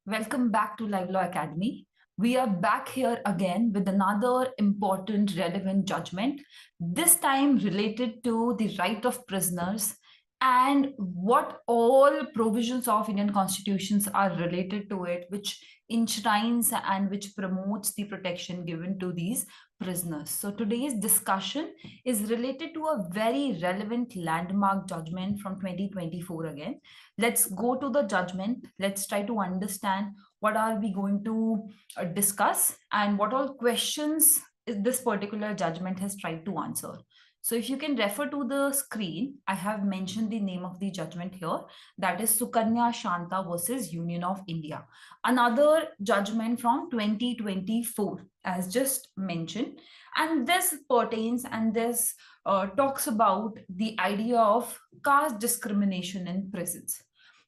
Welcome back to LiveLaw Academy. We are back here again with another important relevant judgment, this time related to the right of prisoners and what all provisions of Indian constitutions are related to it, which enshrines and which promotes the protection given to these prisoners. So today's discussion is related to a very relevant landmark judgment from 2024 again. Let's go to the judgment. Let's try to understand what are we going to discuss and what all questions this particular judgment has tried to answer. So if you can refer to the screen, I have mentioned the name of the judgment here. That is Sukanya Shanta versus Union of India. Another judgment from 2024, as just mentioned. And this pertains and this talks about the idea of caste discrimination in prisons.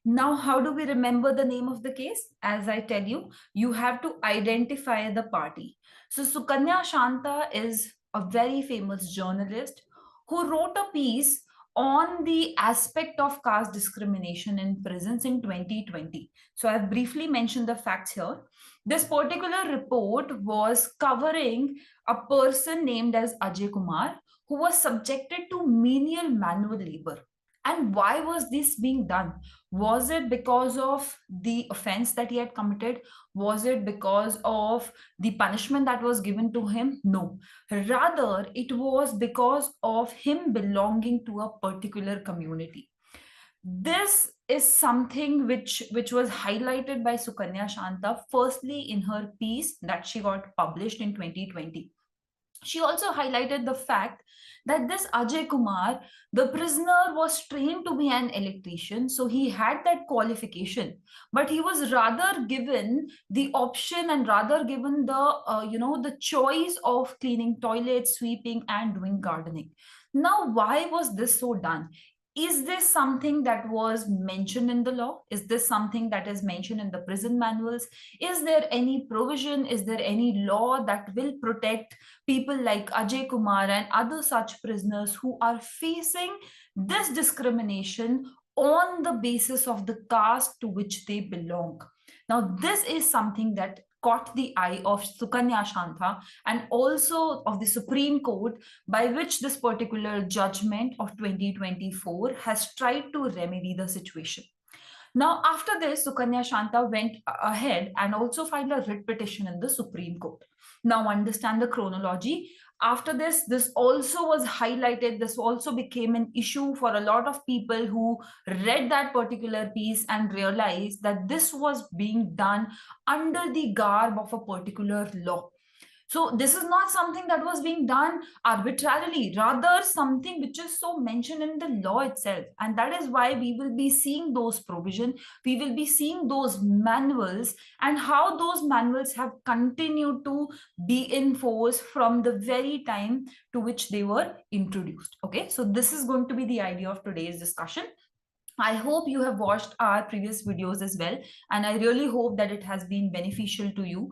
Now, how do we remember the name of the case? As I tell you, you have to identify the party. So Sukanya Shanta is a very famous journalist who wrote a piece on the aspect of caste discrimination in prisons in 2020. So I've briefly mentioned the facts here. This particular report was covering a person named as Ajay Kumar who was subjected to menial manual labor. And why was this being done? Was it because of the offense that he had committed? Was it because of the punishment that was given to him? No. Rather, it was because of him belonging to a particular community. This is something which was highlighted by Sukanya Shanta, firstly in her piece that she got published in 2020. She also highlighted the fact that this Ajay Kumar, the prisoner, was trained to be an electrician, so he had that qualification, but he was rather given the option and rather given the choice of cleaning toilets, sweeping, and doing gardening. Now, why was this so done? Is this something that was mentioned in the law? Is this something that is mentioned in the prison manuals? Is there any provision? Is there any law that will protect people like Ajay Kumar and other such prisoners who are facing this discrimination on the basis of the caste to which they belong? Now, this is something that caught the eye of Sukanya Shanta and also of the Supreme Court, by which this particular judgment of 2024 has tried to remedy the situation. Now, after this, Sukanya Shanta went ahead and also filed a writ petition in the Supreme Court. Now, understand the chronology. After this also was highlighted. This also became an issue for a lot of people who read that particular piece and realized that this was being done under the garb of a particular law. So this is not something that was being done arbitrarily, rather something which is so mentioned in the law itself. And that is why we will be seeing those provisions, we will be seeing those manuals and how those manuals have continued to be in force from the very time to which they were introduced. Okay, so this is going to be the idea of today's discussion. I hope you have watched our previous videos as well, and I really hope that it has been beneficial to you.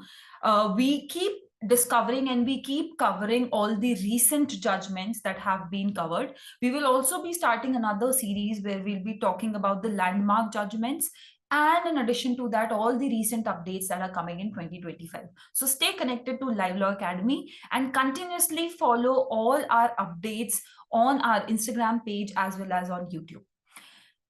We keep discovering and we keep covering all the recent judgments that have been covered. We will also be starting another series where we'll be talking about the landmark judgments, and in addition to that, all the recent updates that are coming in 2025. So stay connected to LiveLaw Academy and continuously follow all our updates on our Instagram page as well as on YouTube.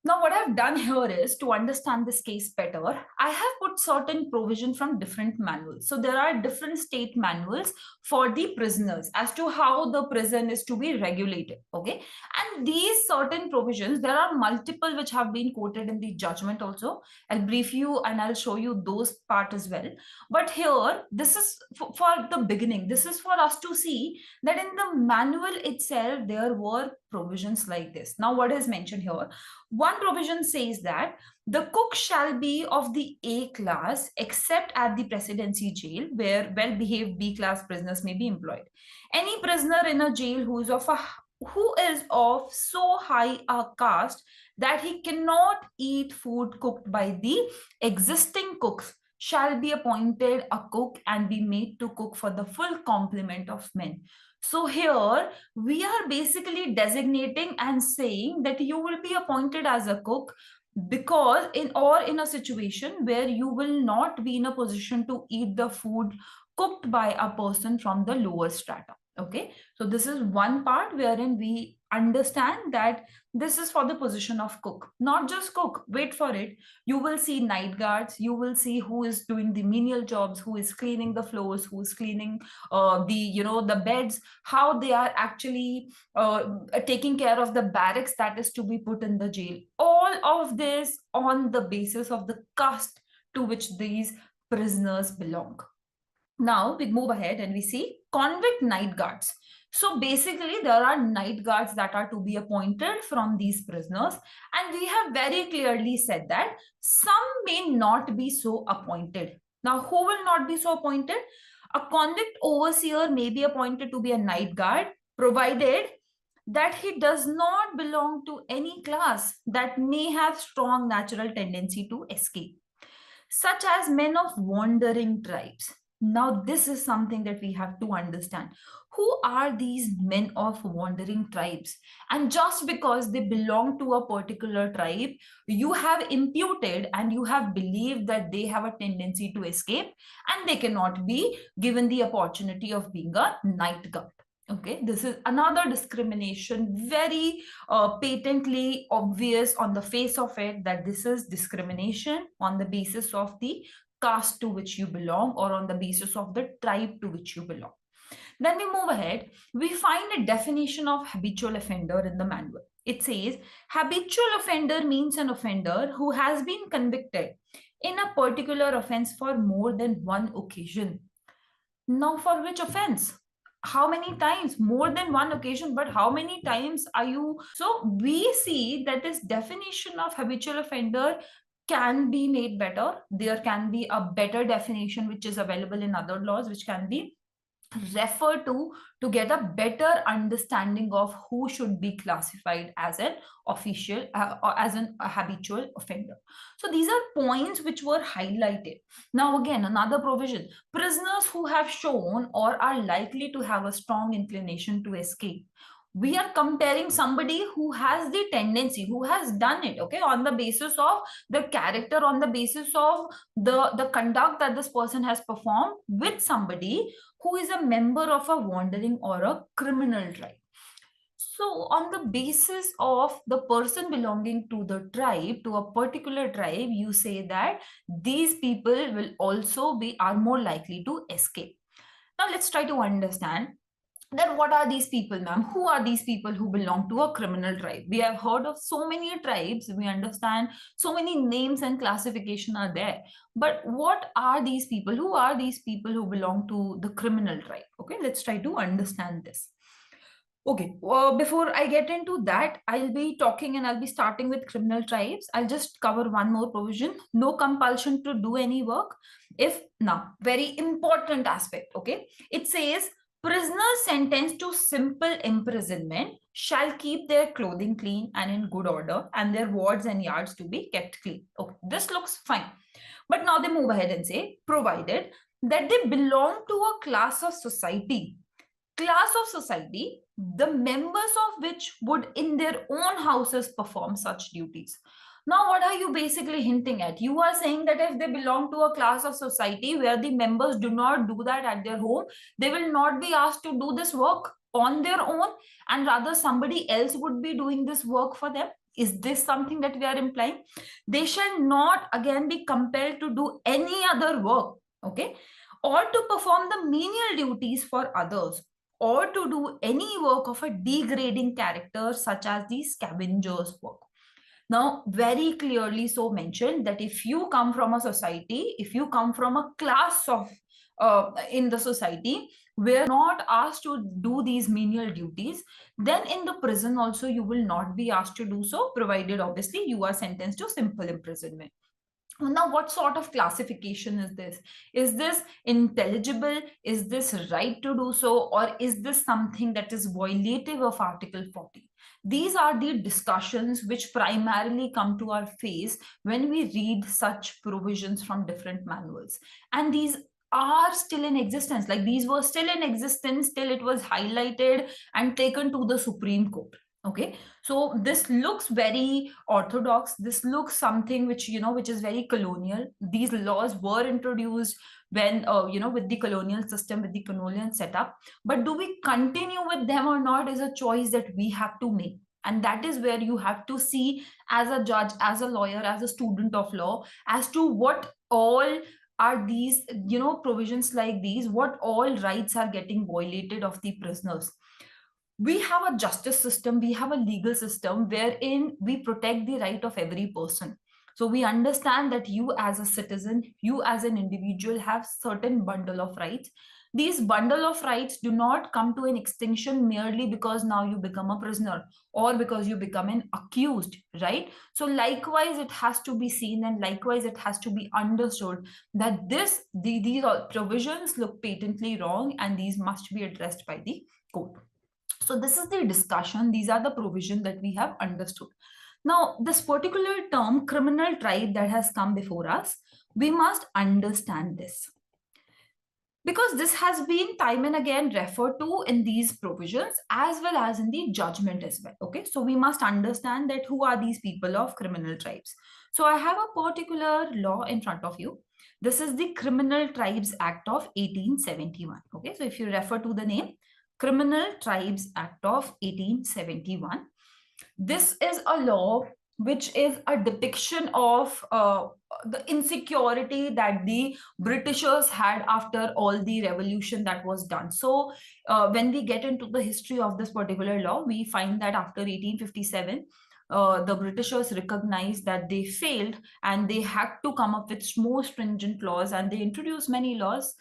Now, what I've done here is to understand this case better, I have put certain provision from different manuals. So there are different state manuals for the prisoners as to how the prison is to be regulated. Okay. And these certain provisions, there are multiple which have been quoted in the judgment also. I'll brief you and I'll show you those part as well. But here, this is for the beginning. This is for us to see that in the manual itself, there were provisions like this. Now, what is mentioned here? One provision says that the cook shall be of the A class except at the presidency jail where well-behaved B class prisoners may be employed. Any prisoner in a jail who is of so high a caste that he cannot eat food cooked by the existing cooks shall be appointed a cook and be made to cook for the full complement of men. So here we are basically designating and saying that you will be appointed as a cook because in a situation where you will not be in a position to eat the food cooked by a person from the lower strata. Okay, so this is one part wherein we understand that this is for the position of cook. Not just cook, wait for it, you will see night guards, you will see who is doing the menial jobs, who is cleaning the floors, who is cleaning the beds, how they are actually taking care of the barracks that is to be put in the jail. All of this on the basis of the caste to which these prisoners belong. Now we move ahead and we see convict night guards. So basically, there are night guards that are to be appointed from these prisoners, and we have very clearly said that some may not be so appointed. Now, who will not be so appointed? A convict overseer may be appointed to be a night guard, provided that he does not belong to any class that may have strong natural tendency to escape, such as men of wandering tribes. Now, this is something that we have to understand. Who are these men of wandering tribes? And just because they belong to a particular tribe, you have imputed and you have believed that they have a tendency to escape and they cannot be given the opportunity of being a night guard. Okay, this is another discrimination, very patently obvious on the face of it, that this is discrimination on the basis of the caste to which you belong or on the basis of the tribe to which you belong. Then we move ahead, we find a definition of habitual offender in the manual. It says habitual offender means an offender who has been convicted in a particular offense for more than one occasion. Now, for which offense? How many times? More than one occasion, but how many times are you? So we see that this definition of habitual offender can be made better. There can be a better definition which is available in other laws, which can be refer to get a better understanding of who should be classified as an official or as a habitual offender. So these are points which were highlighted. Now again, another provision: prisoners who have shown or are likely to have a strong inclination to escape. We are comparing somebody who has the tendency, who has done it, okay, on the basis of the character, on the basis of the conduct that this person has performed, with somebody who is a member of a wandering or a criminal tribe. So on the basis of the person belonging to the tribe, to a particular tribe, you say that these people will also are more likely to escape. Now let's try to understand that what are these people, ma'am? Who are these people who belong to a criminal tribe? We have heard of so many tribes, we understand so many names and classification are there, but what are these people? Who are these people who belong to the criminal tribe? Okay, let's try to understand this. Okay, before I get into that, I'll be talking and I'll be starting with criminal tribes. I'll just cover one more provision: no compulsion to do any work. If now, very important aspect, okay, it says prisoners sentenced to simple imprisonment shall keep their clothing clean and in good order, and their wards and yards to be kept clean. Okay, this looks fine. But now they move ahead and say, provided that they belong to a class of society, the members of which would in their own houses perform such duties. Now, what are you basically hinting at? You are saying that if they belong to a class of society where the members do not do that at their home, they will not be asked to do this work on their own, and rather somebody else would be doing this work for them. Is this something that we are implying? They shall not again be compelled to do any other work, okay, or to perform the menial duties for others, or to do any work of a degrading character such as the scavenger's work. Now, very clearly so mentioned that if you come from a society, if you come from a class of in the society where not asked to do these menial duties, then in the prison also you will not be asked to do so, provided obviously you are sentenced to simple imprisonment. Now, what sort of classification is this? Is this intelligible? Is this right to do so? Or is this something that is violative of Article 40? These are the discussions which primarily come to our face when we read such provisions from different manuals. And these are still in existence. Like these were still in existence till it was highlighted and taken to the Supreme Court. Okay, so this looks very orthodox. This looks something which, which is very colonial. These laws were introduced when, with the colonial system, with the colonial setup. But do we continue with them or not is a choice that we have to make. And that is where you have to see, as a judge, as a lawyer, as a student of law, as to what all are these, provisions like these, what all rights are getting violated of the prisoners. We have a justice system, we have a legal system wherein we protect the right of every person. So we understand that you as a citizen, you as an individual have certain bundle of rights. These bundle of rights do not come to an extinction merely because now you become a prisoner or because you become an accused, right? So likewise it has to be seen, and likewise it has to be understood that these provisions look patently wrong, and these must be addressed by the court. So this is the discussion. These are the provisions that we have understood. Now, this particular term, criminal tribe, that has come before us, we must understand this, because this has been time and again referred to in these provisions as well as in the judgment as well. Okay, so we must understand that who are these people of criminal tribes. So I have a particular law in front of you. This is the Criminal Tribes Act of 1871. Okay, so if you refer to the name, Criminal Tribes Act of 1871, this is a law which is a depiction of the insecurity that the Britishers had after all the revolution that was done. So when we get into the history of this particular law, we find that after 1857, the Britishers recognized that they failed and they had to come up with more stringent laws, and they introduced many laws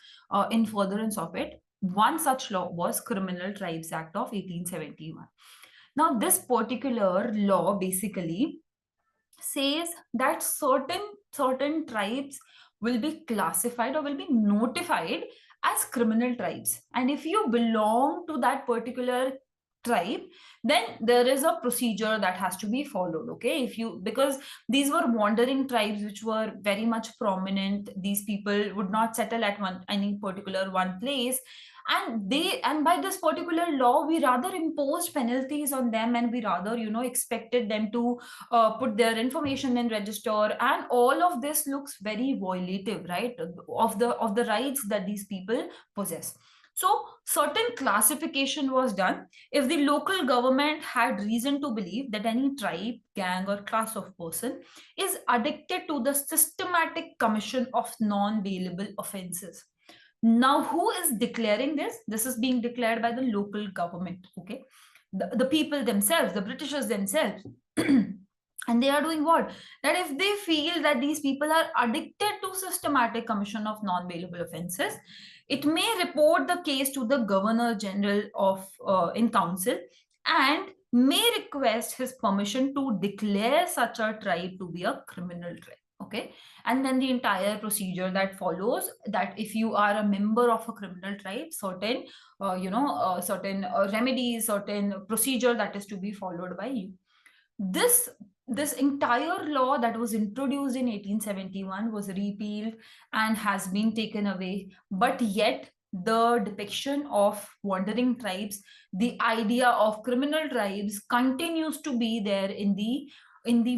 in furtherance of it. One such law was Criminal Tribes Act of 1871. Now, this particular law basically says that certain tribes will be classified or will be notified as criminal tribes, and if you belong to that particular tribe, then there is a procedure that has to be followed. Okay, if you, because these were wandering tribes which were very much prominent, these people would not settle at any particular one place, and by this particular law we rather imposed penalties on them, and we rather expected them to put their information in register, and all of this looks very violative, right, of the rights that these people possess. So certain classification was done. If the local government had reason to believe that any tribe, gang, or class of person is addicted to the systematic commission of non-bailable offenses. Now, who is declaring this? This is being declared by the local government, okay? The people themselves, the Britishers themselves. And they are doing what? That if they feel that these people are addicted to systematic commission of non-bailable offenses, it may report the case to the Governor General of in Council, and may request his permission to declare such a tribe to be a criminal tribe. Okay, and then the entire procedure that follows, that if you are a member of a criminal tribe, certain certain remedies, certain procedure that is to be followed by you. This entire law that was introduced in 1871 was repealed and has been taken away, but yet the depiction of wandering tribes, the idea of criminal tribes, continues to be there in the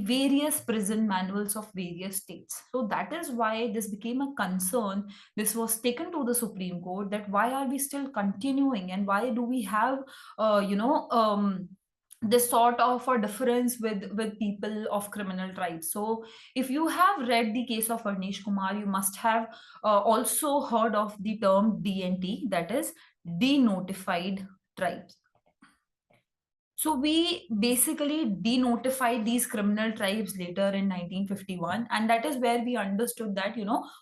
various prison manuals of various states. So that is why this became a concern. This was taken to the Supreme Court, that why are we still continuing, and why do we have this sort of a difference with people of criminal tribes. So if you have read the case of Arnish Kumar, you must have also heard of the term DNT, that is denotified tribes. So we basically denotified these criminal tribes later in 1951, and that is where we understood that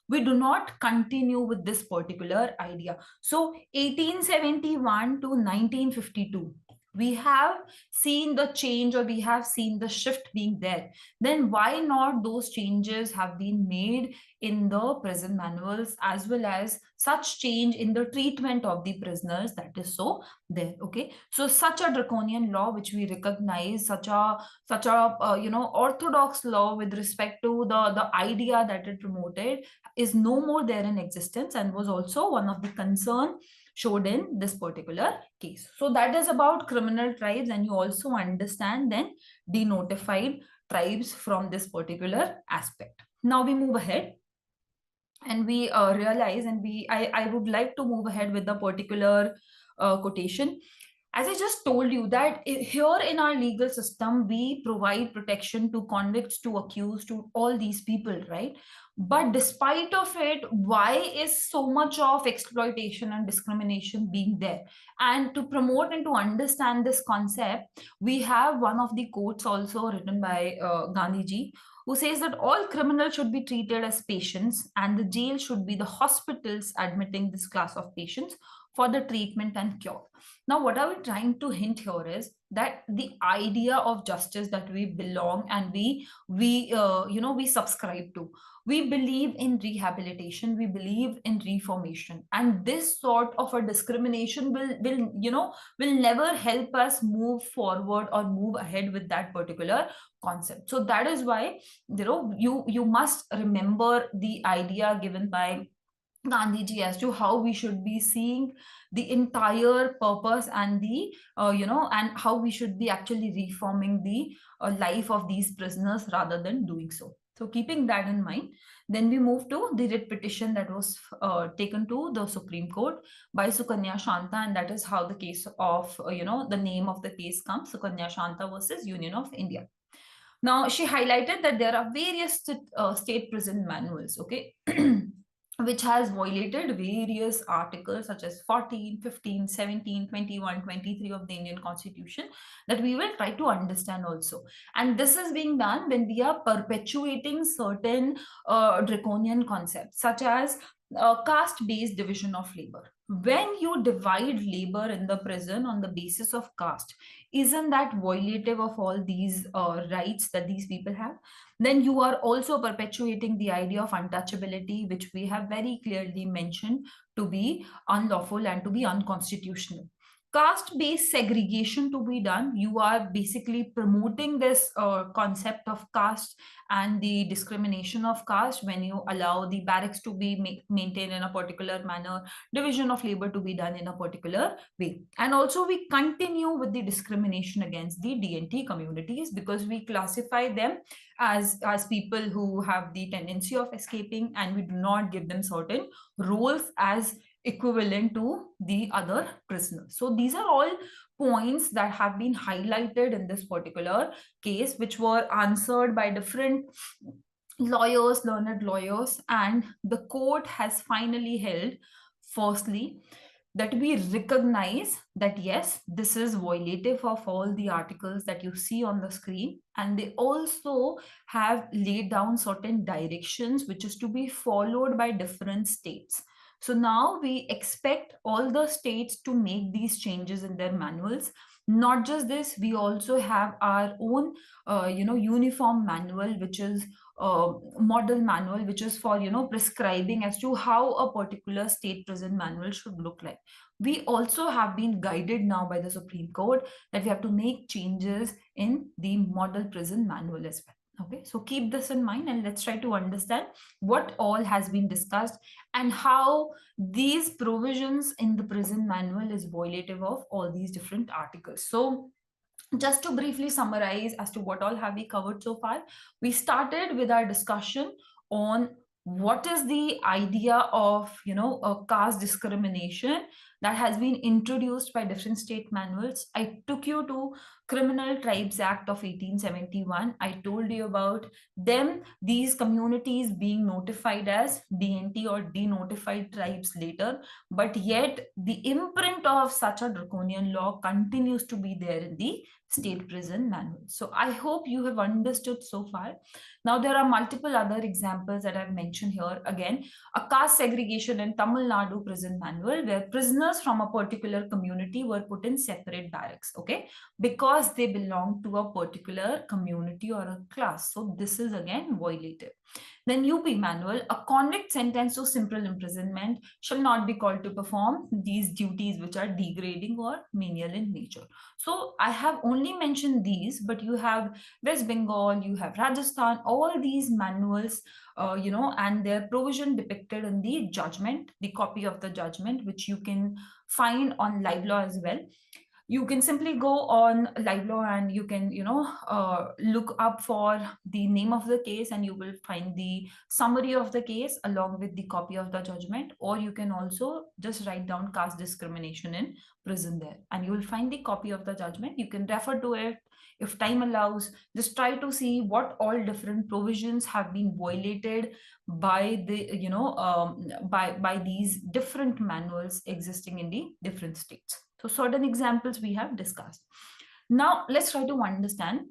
we do not continue with this particular idea. So 1871 to 1952, we have seen the change, or we have seen the shift being there. Then why not those changes have been made in the prison manuals, as well as such change in the treatment of the prisoners, that is so there. Okay, so such a draconian law which we recognize, such a orthodox law with respect to the idea that it promoted, is no more there in existence, and was also one of the concern showed in this particular case. So that is about criminal tribes, and you also understand then denotified tribes from this particular aspect. Now we move ahead and we realize, and I would like to move ahead with the particular quotation. As I just told you that here in our legal system, we provide protection to convicts, to accused, to all these people, right? But despite of it, why is so much of exploitation and discrimination being there? And to promote and to understand this concept, we have one of the quotes also written by Gandhiji, who says that all criminals should be treated as patients and the jail should be the hospitals admitting this class of patients for the treatment and cure. Now, what are we trying to hint here is that the idea of justice that we belong and we subscribe to. We believe in rehabilitation. We believe in reformation, and this sort of a discrimination will never help us move forward or move ahead with that particular concept. So that is why you must remember the idea given by Gandhiji as to how we should be seeing the entire purpose and the and how we should be actually reforming the life of these prisoners rather than doing so. So keeping that in mind, then we move to the writ petition that was taken to the Supreme Court by Sukanya Shanta, and that is how the case of the name of the case comes, Sukanya Shanta versus Union of India. Now, she highlighted that there are various state prison manuals, okay, which has violated various articles such as 14, 15, 17, 21, 23 of the Indian Constitution that we will try to understand also. And this is being done when we are perpetuating certain draconian concepts such as caste-based division of labor. When you divide labor in the prison on the basis of caste, isn't that violative of all these rights that these people have? Then you are also perpetuating the idea of untouchability, which we have very clearly mentioned to be unlawful and to be unconstitutional. Caste-based segregation to be done, you are basically promoting this concept of caste and the discrimination of caste when you allow the barracks to be maintained in a particular manner, division of labor to be done in a particular way. And also we continue with the discrimination against the D&T communities because we classify them as people who have the tendency of escaping, and we do not give them certain roles as equivalent to the other prisoners. So these are all points that have been highlighted in this particular case, which were answered by different lawyers, learned lawyers, and the court has finally held, firstly, that we recognize that yes, this is violative of all the articles that you see on the screen, and they also have laid down certain directions which is to be followed by different states. So now we expect all the states to make these changes in their manuals. Not just this, we also have our own uniform manual, which is model manual, which is for prescribing as to how a particular state prison manual should look like. We also have been guided now by the Supreme Court that we have to make changes in the model prison manual as well. Okay, so keep this in mind and let's try to understand what all has been discussed and how these provisions in the prison manual is violative of all these different articles. So just to briefly summarize as to what all have we covered so far, we started with our discussion on what is the idea of a caste discrimination that has been introduced by different state manuals. I took you to Criminal Tribes Act of 1871. I told you about them, these communities being notified as DNT or denotified tribes later, but yet the imprint of such a draconian law continues to be there in the state prison manual. So I hope you have understood so far. Now there are multiple other examples that I've mentioned here. Again, a caste segregation in Tamil Nadu prison manual where prisoners from a particular community were put in separate barracks, okay, because they belong to a particular community or a class. So this is again violative. Then UP manual, a convict sentenced to simple imprisonment shall not be called to perform these duties which are degrading or menial in nature. So I have only mentioned these, but you have West Bengal, you have Rajasthan, all these manuals, and their provision depicted in the judgment, the copy of the judgment, which you can find on LiveLaw as well. You can simply go on LiveLaw and you can look up for the name of the case, and you will find the summary of the case along with the copy of the judgment. Or you can also just write down caste discrimination in prison there, and you will find the copy of the judgment. You can refer to it if time allows. Just try to see what all different provisions have been violated by the by these different manuals existing in the different states. So certain examples we have discussed. Now let's try to understand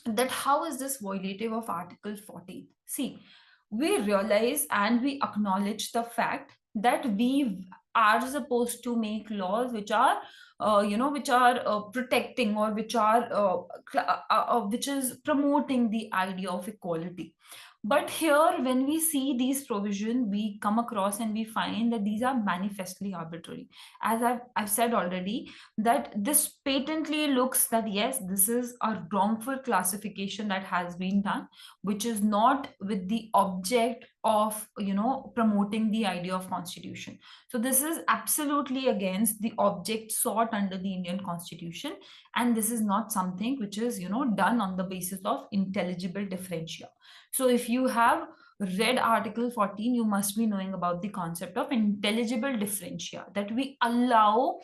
that how is this violative of Article 14. See, we realize and we acknowledge the fact that we are supposed to make laws which are protecting, or which is promoting the idea of equality. But here, when we see these provisions, we come across and we find that these are manifestly arbitrary. As I've said already, that this patently looks that yes, this is a wrongful classification that has been done, which is not with the object of promoting the idea of constitution. So this is absolutely against the object sought under the Indian Constitution, and this is not something which is done on the basis of intelligible differentia. So if you have read Article 14, you must be knowing about the concept of intelligible differentia, that we allow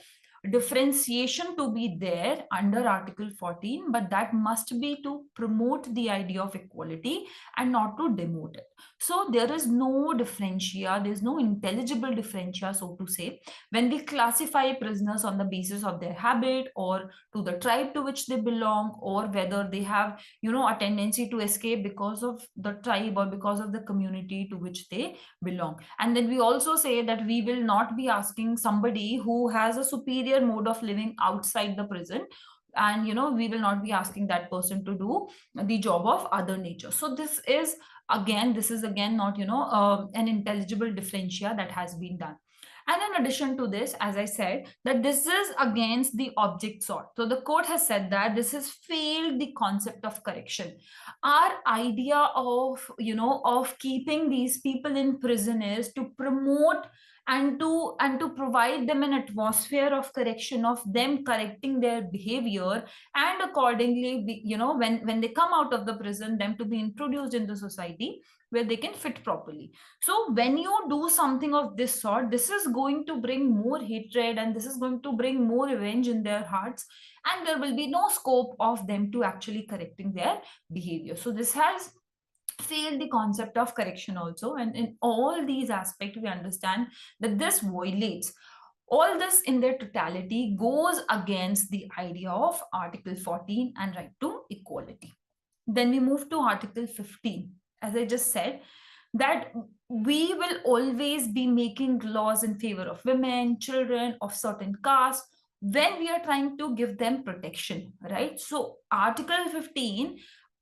differentiation to be there under Article 14, but that must be to promote the idea of equality and not to demote it. So there is no differentia, there is no intelligible differentia, so to say, when we classify prisoners on the basis of their habit, or to the tribe to which they belong, or whether they have a tendency to escape because of the tribe or because of the community to which they belong. And then we also say that we will not be asking somebody who has a superior mode of living outside the prison, and we will not be asking that person to do the job of other nature. So this is again not an intelligible differentia that has been done. And in addition to this, as I said, that this is against the object sought. So the court has said that this has failed the concept of correction. Our idea of keeping these people in prison is to promote and to provide them an atmosphere of correction, of them correcting their behavior, and accordingly when they come out of the prison, them to be introduced in the society where they can fit properly. So when you do something of this sort, this is going to bring more hatred, and this is going to bring more revenge in their hearts, and there will be no scope of them to actually correcting their behavior. So this has failed the concept of correction also. And in all these aspects, we understand that this violates all this in their totality, goes against the idea of Article 14 and right to equality. Then we move to Article 15. As I just said, that we will always be making laws in favor of women, children of certain caste, when we are trying to give them protection, right? So Article 15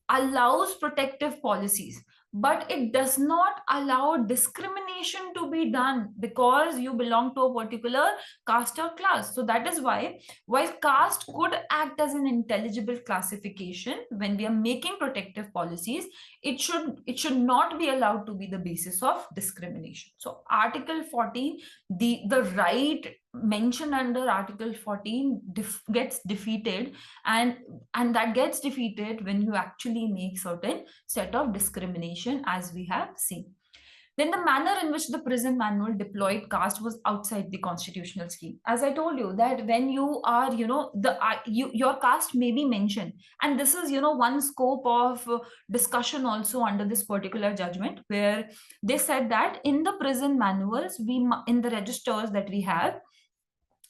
allows protective policies, but it does not allow discrimination to be done because you belong to a particular caste or class. So that is why, while caste could act as an intelligible classification when we are making protective policies, it should not be allowed to be the basis of discrimination. So Article 14, the right mentioned under Article 14 gets defeated, and that gets defeated when you actually make certain set of discrimination, as we have seen. Then the manner in which the prison manual deployed caste was outside the constitutional scheme. As I told you, that when you are, your caste may be mentioned. And this is, one scope of discussion also under this particular judgment, where they said that in the prison manuals, in the registers that we have,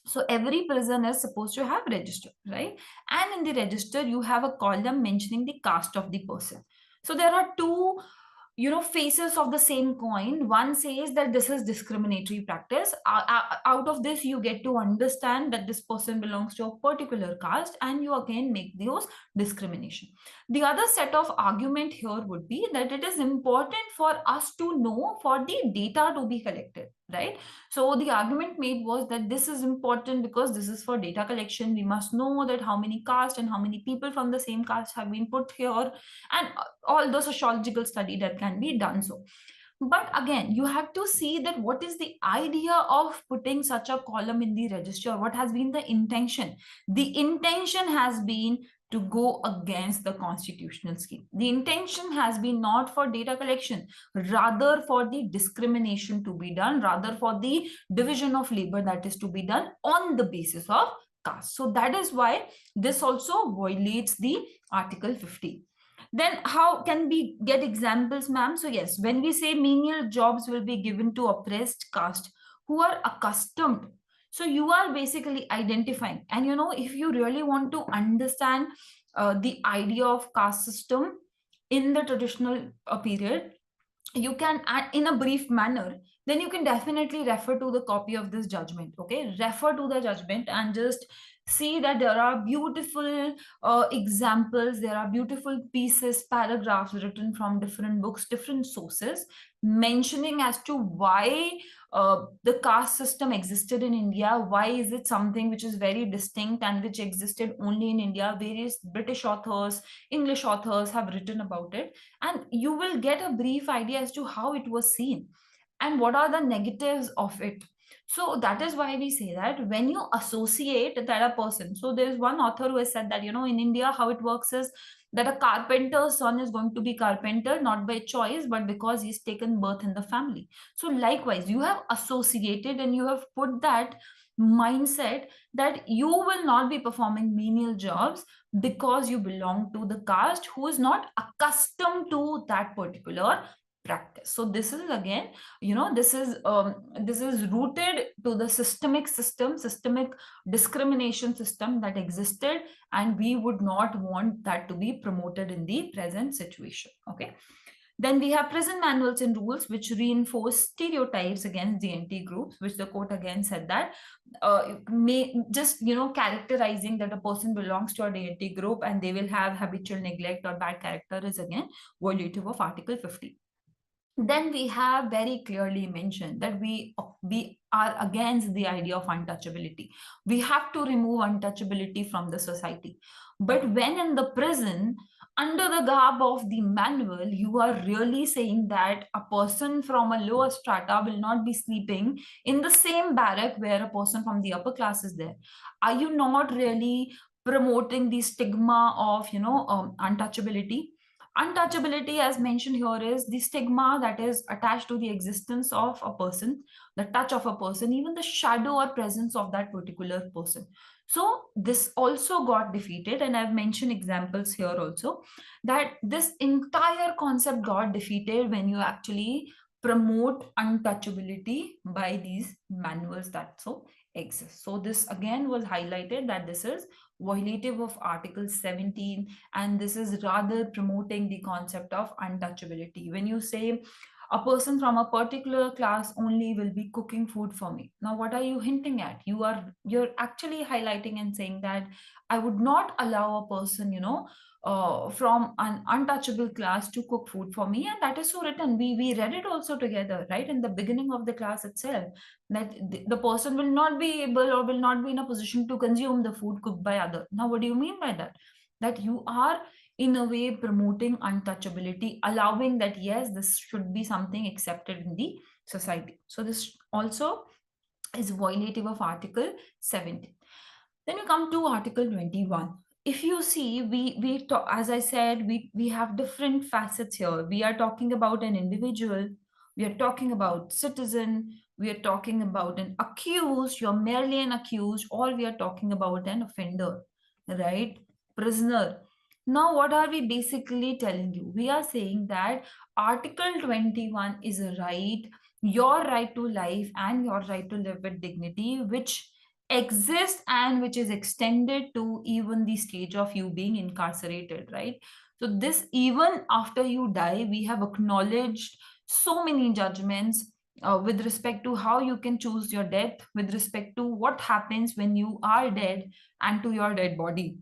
so every prison is supposed to have register, right? And in the register, you have a column mentioning the caste of the person. So there are two faces of the same coin. One says that this is discriminatory practice. Out of this, you get to understand that this person belongs to a particular caste, and you again make those discrimination. The other set of argument here would be that it is important for us to know for the data to be collected, right? So the argument made was that this is important because this is for data collection. We must know that how many caste and how many people from the same caste have been put here, and all the sociological study that can be done so. But again, you have to see that what is the idea of putting such a column in the register? What has been the intention? The intention has been to go against the constitutional scheme. The intention has been not for data collection, rather for the discrimination to be done, rather for the division of labor that is to be done on the basis of caste. So that is why this also violates the Article 50. Then how can we get examples, ma'am? So yes, when we say menial jobs will be given to oppressed caste who are accustomed, so you are basically identifying. And if you really want to understand the idea of caste system in the traditional period, you can, in a brief manner, then you can definitely refer to the copy of this judgment. Okay, refer to the judgment and just see that there are beautiful examples, there are beautiful pieces, paragraphs written from different books, different sources, mentioning as to why the caste system existed in India. Why is it something which is very distinct and which existed only in India? Various British authors, English authors have written about it, and you will get a brief idea as to how it was seen and what are the negatives of it. So that is why we say that when you associate that a person, so there's one author who has said that, in India, how it works is that a carpenter's son is going to be carpenter not by choice, but because he's taken birth in the family. So likewise, you have associated and you have put that mindset that you will not be performing menial jobs because you belong to the caste who is not accustomed to that particular practice. So this is again, this is rooted to the systemic discrimination system that existed, and we would not want that to be promoted in the present situation. Okay. Then we have prison manuals and rules which reinforce stereotypes against DNT groups, which the court again said that may just characterizing that a person belongs to a DNT group and they will have habitual neglect or bad character is again violative of Article 50. Then we have very clearly mentioned that we are against the idea of untouchability. We have to remove untouchability from the society. But when in the prison, under the garb of the manual, you are really saying that a person from a lower strata will not be sleeping in the same barrack where a person from the upper class is there. Are you not really promoting the stigma of untouchability? Untouchability, as mentioned here, is the stigma that is attached to the existence of a person, the touch of a person, even the shadow or presence of that particular person. So this also got defeated, and I've mentioned examples here also, that this entire concept got defeated when you actually promote untouchability by these manuals that so exist. So this again was highlighted that this is violative of Article 17, and this is rather promoting the concept of untouchability. When you say a person from a particular class only will be cooking food for me, now what are you hinting at? You're actually highlighting and saying that I would not allow a person from an untouchable class to cook food for me, and that is so written. We read it also together, right, in the beginning of the class itself, that the person will not be able or will not be in a position to consume the food cooked by other. Now what do you mean by that? That you are in a way promoting untouchability, allowing that yes, this should be something accepted in the society. So this also is violative of Article 17. Then we come to Article 21. If you see, we talk, as I said, we have different facets here. We are talking about an individual, we are talking about citizen, we are talking about an accused, you're merely an accused, or we are talking about an offender, right? Prisoner. Now, what are we basically telling you? We are saying that Article 21 is a right, your right to life and your right to live with dignity, which exists and which is extended to even the stage of you being incarcerated, right? So this, even after you die, we have acknowledged so many judgments with respect to how you can choose your death, with respect to what happens when you are dead, and to your dead body.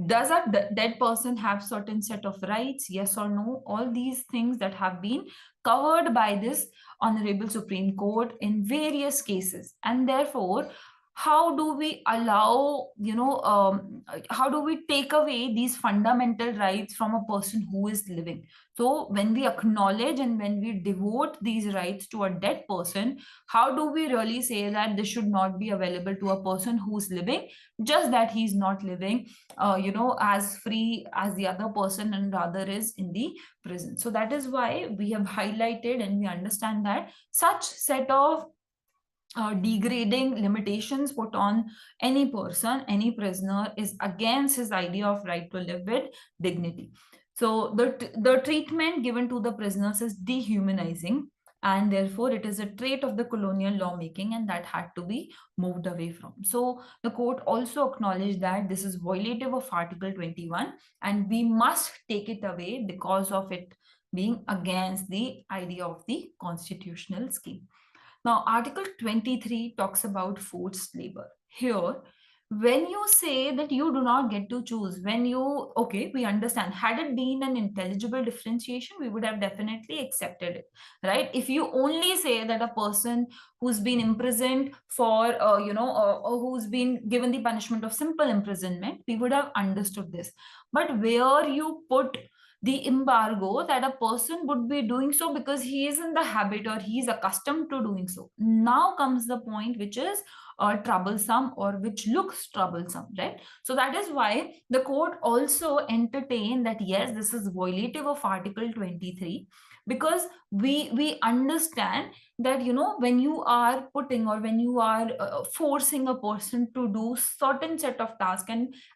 Does a dead person have certain set of rights, yes or no? All these things that have been covered by this honorable Supreme Court in various cases. And therefore, how do we allow, how do we take away these fundamental rights from a person who is living? So when we acknowledge and when we devote these rights to a dead person, how do we really say that this should not be available to a person who's living, just that he's not living as free as the other person and rather is in the prison? So that is why we have highlighted and we understand that such set of degrading limitations put on any person, any prisoner, is against his idea of right to live with dignity. So the treatment given to the prisoners is dehumanizing, and therefore it is a trait of the colonial lawmaking, and that had to be moved away from. So the court also acknowledged that this is violative of Article 21, and we must take it away because of it being against the idea of the constitutional scheme. Now, Article 23 talks about forced labor. Here, when you say that you do not get to choose, okay, we understand. Had it been an intelligible differentiation, we would have definitely accepted it, right? If you only say that a person who's been imprisoned for, or who's been given the punishment of simple imprisonment, we would have understood this. But where you put the embargo that a person would be doing so because he is in the habit or he is accustomed to doing so, now comes the point which is troublesome or which looks troublesome, right? So that is why the court also entertained that yes, this is violative of Article 23, because we understand that when you are putting or when you are forcing a person to do certain set of tasks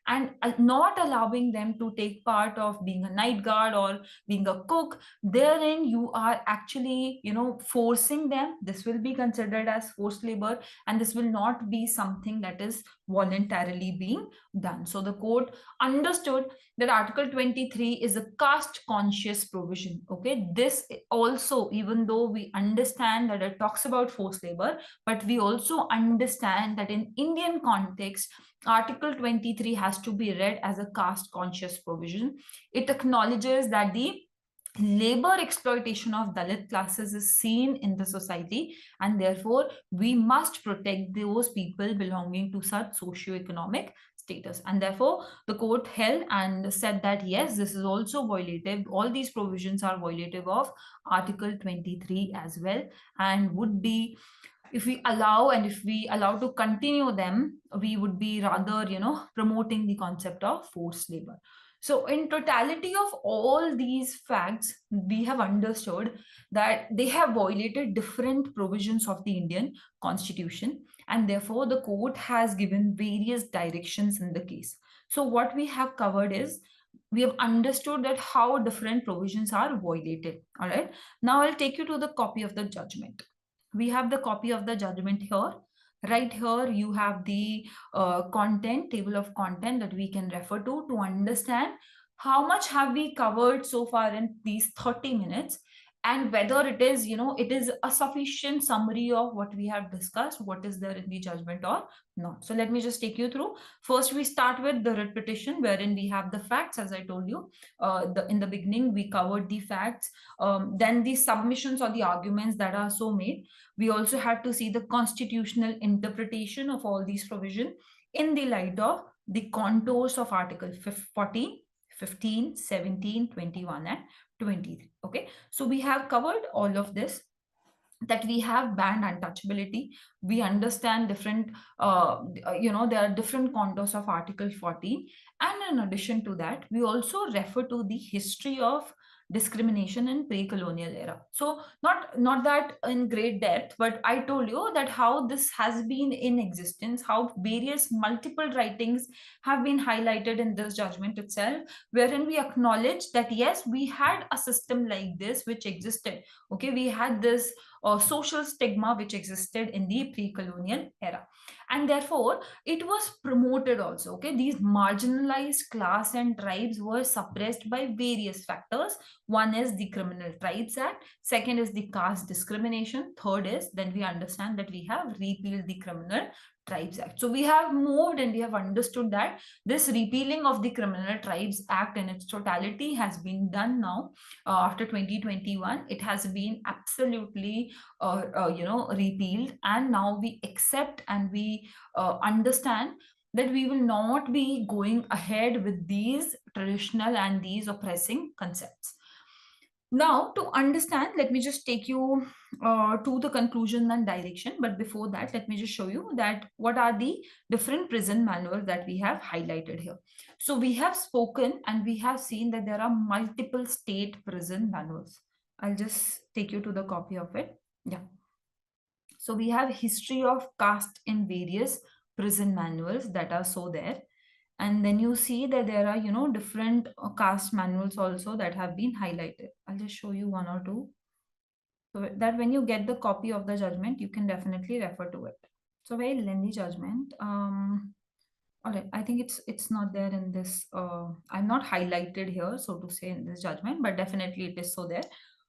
and not allowing them to take part of being a night guard or being a cook, therein you are actually forcing them. This will be considered as forced labor, and this will not be something that is voluntarily being done. So the court understood that Article 23 is a caste conscious provision. Okay, this also, even though we understand that it talks about forced labor, but we also understand that in Indian context, Article 23 has to be read as a caste conscious provision. It acknowledges that the labor exploitation of Dalit classes is seen in the society, and therefore we must protect those people belonging to such socio-economic status. And therefore the court held and said that yes, this is also violative. All these provisions are violative of Article 23 as well, and would be, if we allow and if we allow to continue them, we would be rather promoting the concept of forced labor. So in totality of all these facts, we have understood that they have violated different provisions of the Indian Constitution, and therefore the court has given various directions in the case. So what we have covered is, we have understood that how different provisions are violated. All right, now I'll take you to the copy of the judgment. We have the copy of the judgment here. Right here you have the content, table of content that we can refer to understand how much have we covered so far in these 30 minutes, and whether it is it is a sufficient summary of what we have discussed, what is there in the judgment or not. So let me just take you through. First, we start with the writ petition, wherein we have the facts. As I told you, in the beginning we covered the facts, then the submissions or the arguments that are so made. We also had to see the constitutional interpretation of all these provisions in the light of the contours of Article 14, 15, 17, 21, and 23. Okay, so we have covered all of this, that we have banned untouchability. We understand different there are different contours of Article 14, and in addition to that we also refer to the history of discrimination in pre-colonial era. So not that in great depth, but I told you that how this has been in existence, how various multiple writings have been highlighted in this judgment itself, wherein we acknowledge that yes, we had a system like this which existed. Okay, we had this social stigma which existed in the pre-colonial era. And therefore, it was promoted also. Okay, these marginalized class and tribes were suppressed by various factors. One is the Criminal Tribes Act, second is the caste discrimination, third is, then we understand that we have repealed the Criminal Tribes Act. So we have moved and we have understood that this repealing of the Criminal Tribes Act in its totality has been done now after 2021. It has been absolutely repealed, and now we accept and we understand that we will not be going ahead with these traditional and these oppressing concepts. Now, to understand, let me just take you to the conclusion and direction. But before that, let me just show you that what are the different prison manuals that we have highlighted here. So we have spoken and we have seen that there are multiple state prison manuals. I'll just take you to the copy of it. Yeah. So we have history of caste in various prison manuals that are so there. And then you see that there are, different caste manuals also that have been highlighted. I'll just show you one or two. So that when you get the copy of the judgment, you can definitely refer to it. So very lengthy judgment. All right, I think it's not there in this. I'm not highlighted here, so to say, in this judgment, but definitely it is so there.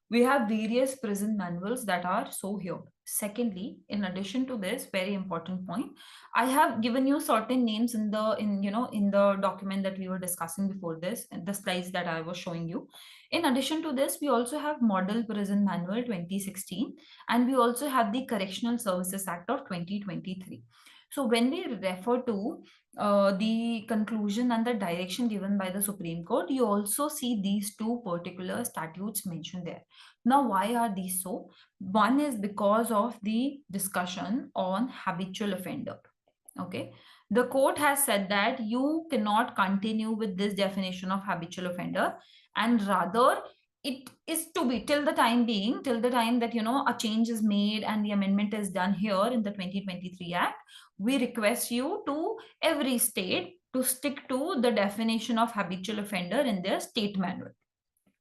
We have various prison manuals that are so here. Secondly, in addition to this, very important point, I have given you certain names in the document that we were discussing before this, and the slides that I was showing you. In addition to this, we also have Model Prison Manual 2016, and we also have the Correctional Services Act of 2023. So when we refer to the conclusion and the direction given by the Supreme Court, you also see these two particular statutes mentioned there. Now, why are these so? One is because of the discussion on habitual offender. Okay. The court has said that you cannot continue with this definition of habitual offender, and rather it is to be till the time being, till the time that a change is made and the amendment is done here in the 2023 Act, we request you to every state to stick to the definition of habitual offender in their state manual.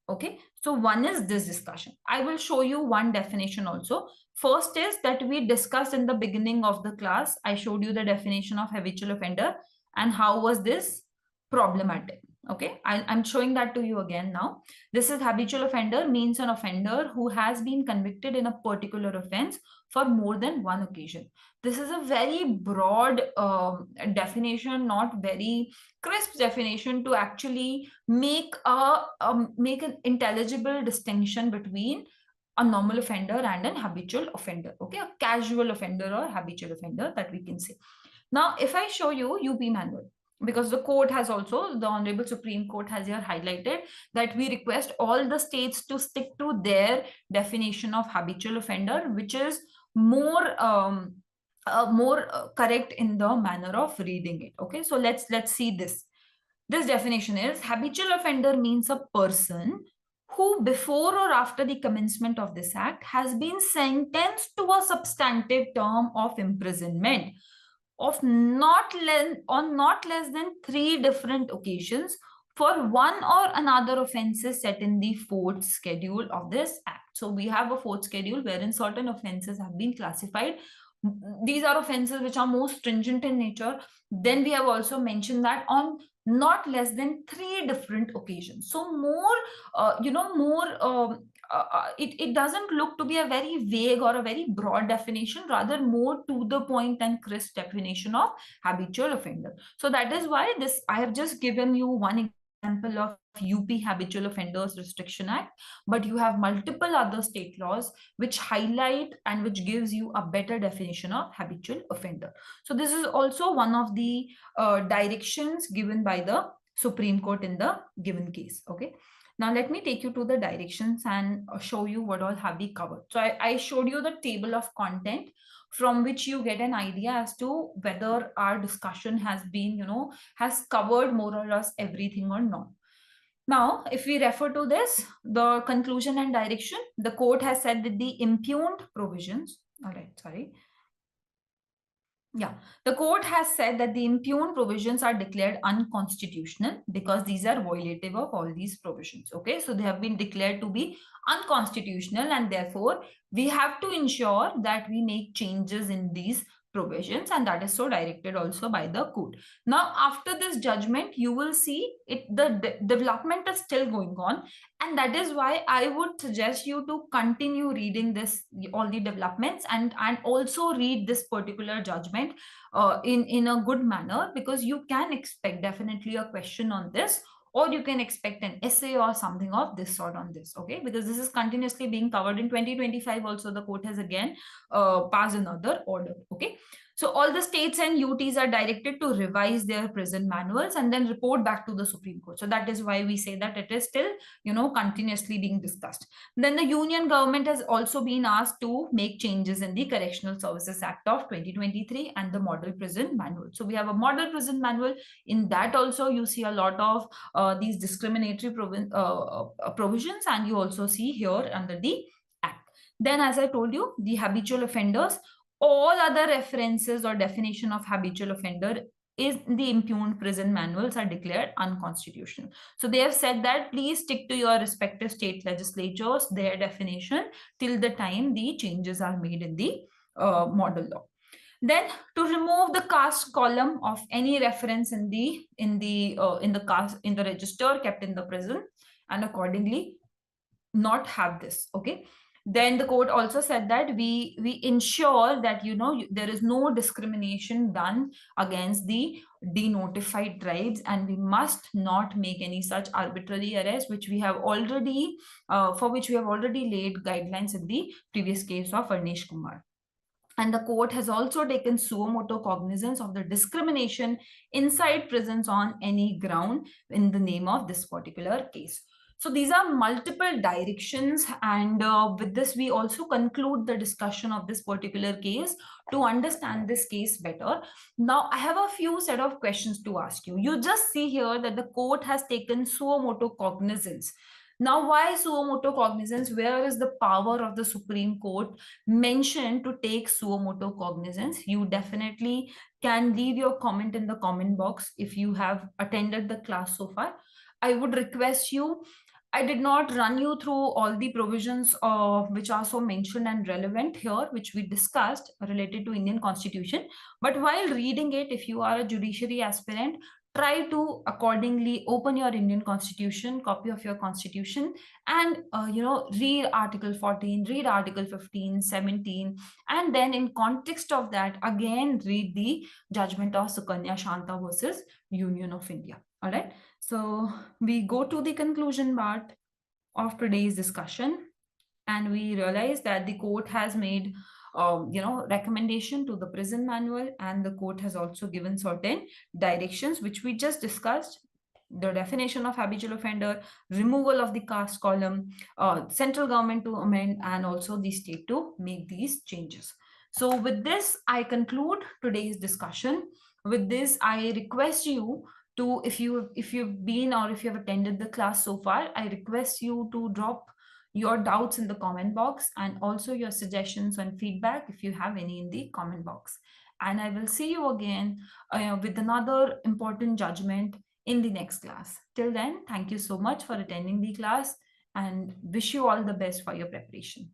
Okay, so one is this discussion. I will show you one definition also. First is that we discussed in the beginning of the class. I showed you the definition of habitual offender and how was this problematic. Okay, I'm showing that to you again now. This is habitual offender means an offender who has been convicted in a particular offense for more than one occasion. This is a very broad definition, not very crisp definition to actually make an intelligible distinction between a normal offender and an habitual offender. Okay, a casual offender or habitual offender that we can say. Now, if I show you UP manual, because the court has also, the Honorable Supreme Court has here highlighted that we request all the states to stick to their definition of habitual offender, which is more correct in the manner of reading it. Okay, so let's see this. This definition is habitual offender means a person who before or after the commencement of this act has been sentenced to a substantive term of imprisonment of not less than 3 different occasions for one or another offenses set in the fourth schedule of this act. So we have a fourth schedule wherein certain offenses have been classified. These are offenses which are more stringent in nature. Then we have also mentioned that on not less than 3 different occasions. So more, it doesn't look to be a very vague or a very broad definition, rather more to the point and crisp definition of habitual offender. So that is why this, I have just given you one example of UP Habitual Offenders Restriction Act, but you have multiple other state laws which highlight and which gives you a better definition of habitual offender. So this is also one of the directions given by the Supreme Court in the given case. Okay. Now let me take you to the directions and show you what all have we covered. So I showed you the table of content from which you get an idea as to whether our discussion has been, has covered more or less everything or not. Now, if we refer to this, the conclusion and direction, the court has said that the impugned provisions, all right, sorry. Yeah, the court has said that the impugned provisions are declared unconstitutional because these are violative of all these provisions. Okay, so they have been declared to be unconstitutional, and therefore we have to ensure that we make changes in these provisions, and that is so directed also by the court. Now, after this judgment, you will see it, the development is still going on, and that is why I would suggest you to continue reading this, all the developments, and also read this particular judgment in a good manner, because you can expect definitely a question on this, or you can expect an essay or something of this sort on this. Okay, because this is continuously being covered. In 2025 also the court has again passed another order. Okay, so all the states and UTs are directed to revise their prison manuals and then report back to the Supreme Court. So that is why we say that it is still, continuously being discussed. Then the union government has also been asked to make changes in the Correctional Services Act of 2023 and the Model Prison Manual. So we have a Model Prison Manual. In that also you see a lot of these discriminatory provisions, and you also see here under the Act. Then, as I told you, the habitual offenders, all other references or definition of habitual offender is the impugned prison manuals are declared unconstitutional. So they have said that please stick to your respective state legislatures, their definition, till the time the changes are made in the model law. Then, to remove the caste column of any reference in the register kept in the prison, and accordingly not have this. Okay, then the court also said that we ensure that there is no discrimination done against the denotified tribes, and we must not make any such arbitrary arrest, which we have already for which we have already laid guidelines in the previous case of Arnesh Kumar. And the court has also taken suo motu cognizance of the discrimination inside prisons on any ground in the name of this particular case. So these are multiple directions, and with this we also conclude the discussion of this particular case to understand this case better. Now I have a few set of questions to ask you. You just see here that the court has taken suo motu cognizance. Now, why suo motu cognizance? Where is the power of the Supreme Court mentioned to take suo motu cognizance? You definitely can leave your comment in the comment box if you have attended the class so far. I would request you, I did not run you through all the provisions which are so mentioned and relevant here, which we discussed related to Indian Constitution. But while reading it, if you are a judiciary aspirant, try to accordingly open your Indian Constitution, copy of your Constitution, and read Article 14, read Article 15, 17, and then in context of that, again read the judgment of Sukanya Shanta versus Union of India. All right. So we go to the conclusion part of today's discussion, and we realize that the court has made recommendation to the prison manual, and the court has also given certain directions which we just discussed: the definition of habitual offender, removal of the caste column, central government to amend, and also the state to make these changes. So with this, I conclude today's discussion. With this, I request you to, if you've been or if you have attended the class so far, I request you to drop your doubts in the comment box, and also your suggestions and feedback if you have any in the comment box. And I will see you again with another important judgment in the next class. Till then, thank you so much for attending the class, and wish you all the best for your preparation.